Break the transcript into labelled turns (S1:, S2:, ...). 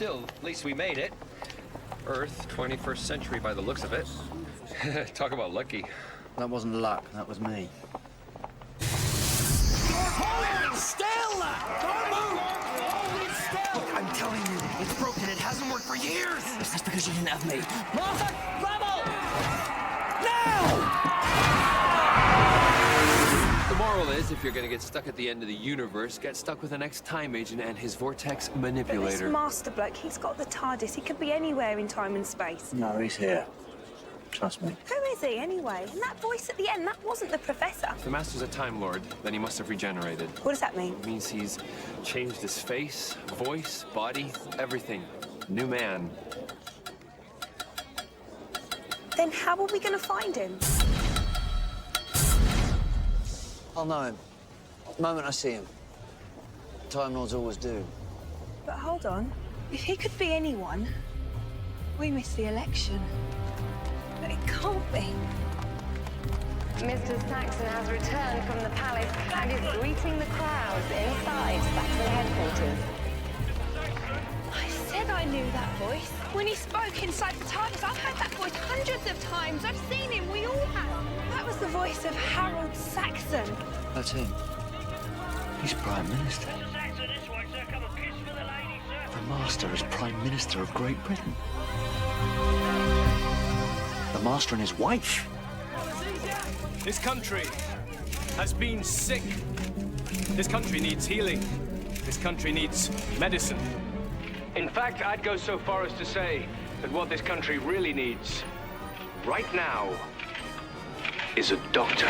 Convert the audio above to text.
S1: Still, at least we made it. Earth, 21st century by the looks of it. Talk about lucky.
S2: That wasn't luck, that was me.
S3: Hold still! Don't move! Hold still!
S4: Look, I'm telling you, it's broken. It hasn't worked for years.
S3: That's because you didn't have me. Martha, rebel! Now!
S1: The moral is, if you're gonna get stuck at the end of the universe, get stuck with an ex-time agent and his vortex
S5: But this
S1: manipulator.
S5: master bloke, he's got the TARDIS. He could be anywhere in time and space.
S2: No, he's here. Trust me.
S5: Who is he, anyway? And that voice at the end, that wasn't the Professor.
S1: If the Master's a Time Lord, then he must have regenerated.
S5: What does that mean?
S1: It means he's changed his face, voice, body, everything. New man.
S5: Then how are we going to find him?
S2: I'll know him. The moment I see him. Time Lords always do.
S5: But hold on. If he could be anyone, we missed the election. But it can't be.
S6: Mr. Saxon has returned from the palace and is greeting the crowds inside Saxon headquarters.
S5: I said I knew that voice. When he spoke inside the TARDIS, I've heard that voice hundreds of times. I've seen him. We all have. That was the voice of Harold Saxon.
S2: That's him. He's Prime Minister. The Master is Prime Minister of Great Britain. The Master and his wife.
S7: This country has been sick. This country needs healing. This country needs medicine. In fact, I'd go so far as to say that what this country really needs, right now, is a doctor.